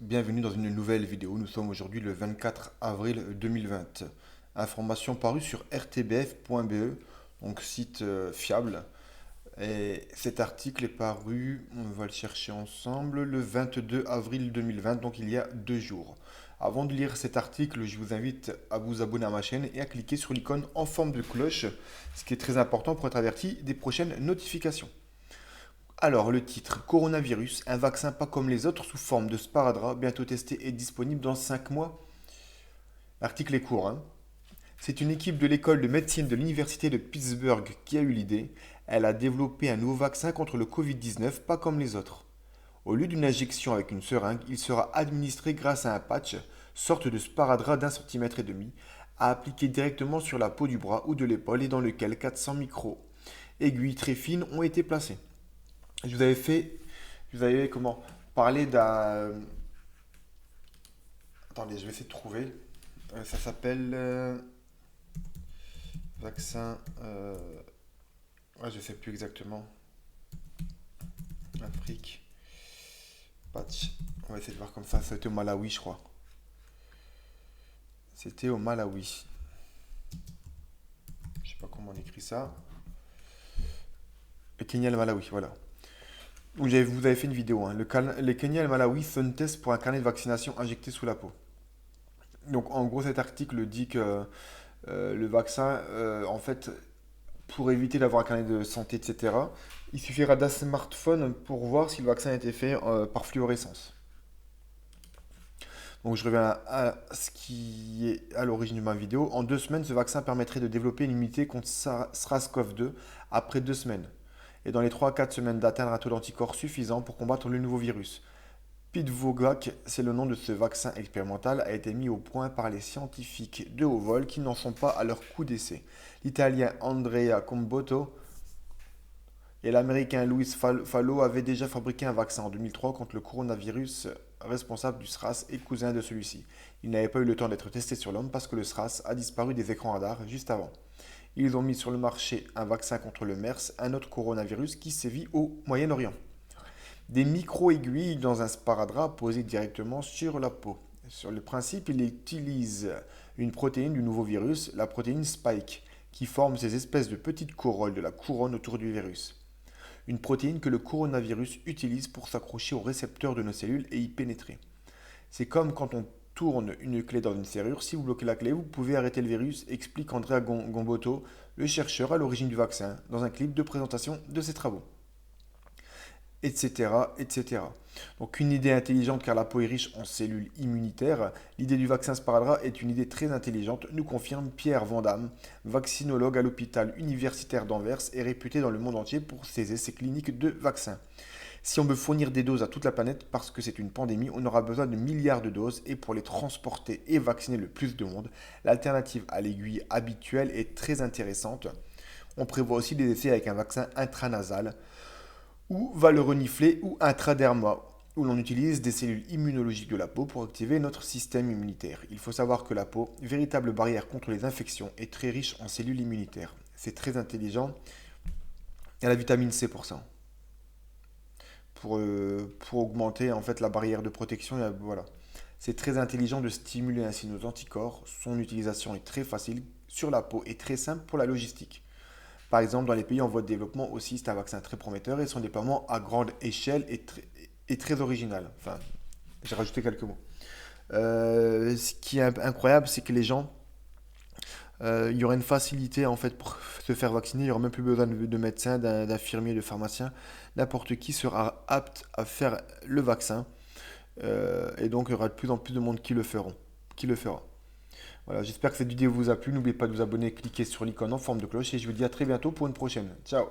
bienvenue dans une nouvelle vidéo. Nous sommes aujourd'hui le 24 avril 2020. Information parue sur rtbf.be, donc site fiable. Et cet article est paru, on va le chercher ensemble, le 22 avril 2020, donc il y a 2 jours. Avant de lire cet article, je vous invite à vous abonner à ma chaîne et à cliquer sur l'icône en forme de cloche, ce qui est très important pour être averti des prochaines notifications. Alors, le titre, Coronavirus, un vaccin pas comme les autres sous forme de sparadrap, bientôt testé et disponible dans 5 mois. L'article est court, hein. C'est une équipe de l'école de médecine de l'université de Pittsburgh qui a eu l'idée. Elle a développé un nouveau vaccin contre le Covid-19, pas comme les autres. Au lieu d'une injection avec une seringue, il sera administré grâce à un patch, sorte de sparadrap d'1,5 cm, à appliquer directement sur la peau du bras ou de l'épaule et dans lequel 400 micro-aiguilles très fines ont été placées. Je vous avais fait, je vous avais comment parler d'un. Attendez, je vais essayer de trouver. Ça s'appelle vaccin. Ouais, je sais plus exactement. Afrique. Patch. On va essayer de voir comme ça. C'était au Malawi, je crois. C'était au Malawi. Je sais pas comment on écrit ça. Le Kenya et le Malawi, voilà. Où vous avez fait une vidéo. Hein. Le Kenya et le Malawi font test pour un carnet de vaccination injecté sous la peau. Donc en gros, cet article dit que le vaccin, en fait, pour éviter d'avoir un carnet de santé, etc., il suffira d'un smartphone pour voir si le vaccin a été fait par fluorescence. Donc je reviens à ce qui est à l'origine de ma vidéo. En 2 semaines, ce vaccin permettrait de développer une immunité contre SARS-CoV-2 après 2 semaines. Et dans les 3 à 4 semaines d'atteindre un taux d'anticorps suffisant pour combattre le nouveau virus. Pidvogac, c'est le nom de ce vaccin expérimental, a été mis au point par les scientifiques de haut vol qui n'en sont pas à leur coup d'essai. L'Italien Andrea Combotto et l'Américain Luis Fallo avaient déjà fabriqué un vaccin en 2003 contre le coronavirus responsable du SRAS et cousin de celui-ci. Il n'avait pas eu le temps d'être testé sur l'homme parce que le SRAS a disparu des écrans radars juste avant. Ils ont mis sur le marché un vaccin contre le MERS, un autre coronavirus qui sévit au Moyen-Orient. Des micro-aiguilles dans un sparadrap posé directement sur la peau. Sur le principe, il utilise une protéine du nouveau virus, la protéine Spike, qui forme ces espèces de petites corolles de la couronne autour du virus. Une protéine que le coronavirus utilise pour s'accrocher aux récepteurs de nos cellules et y pénétrer. C'est comme quand on tourne une clé dans une serrure, si vous bloquez la clé, vous pouvez arrêter le virus, explique Andrea Gomboto, le chercheur à l'origine du vaccin, dans un clip de présentation de ses travaux. Etc., etc. Donc une idée intelligente car la peau est riche en cellules immunitaires. L'idée du vaccin sparadrap est une idée très intelligente, nous confirme Pierre Vandamme, vaccinologue à l'hôpital universitaire d'Anvers et réputé dans le monde entier pour ses essais cliniques de vaccins. Si on veut fournir des doses à toute la planète parce que c'est une pandémie, on aura besoin de milliards de doses et pour les transporter et vacciner le plus de monde, l'alternative à l'aiguille habituelle est très intéressante. On prévoit aussi des essais avec un vaccin intranasal ou va le renifler ou intraderma, où l'on utilise des cellules immunologiques de la peau pour activer notre système immunitaire. Il faut savoir que la peau, véritable barrière contre les infections, est très riche en cellules immunitaires. C'est très intelligent. Il y a la vitamine C pour ça. Pour augmenter en fait la barrière de protection. Voilà. C'est très intelligent de stimuler ainsi nos anticorps. Son utilisation est très facile sur la peau et très simple pour la logistique. Par exemple, dans les pays en voie de développement aussi, c'est un vaccin très prometteur et son déploiement à grande échelle est très original. Enfin, j'ai rajouté quelques mots. Ce qui est incroyable, c'est que les gens, il y aurait une facilité en fait pour se faire vacciner. Il n'y aura même plus besoin de médecin, d'infirmier, de pharmacien. N'importe qui sera apte à faire le vaccin. Et donc, il y aura de plus en plus de monde qui le fera. Voilà, j'espère que cette vidéo vous a plu. N'oubliez pas de vous abonner, cliquer sur l'icône en forme de cloche et je vous dis à très bientôt pour une prochaine. Ciao!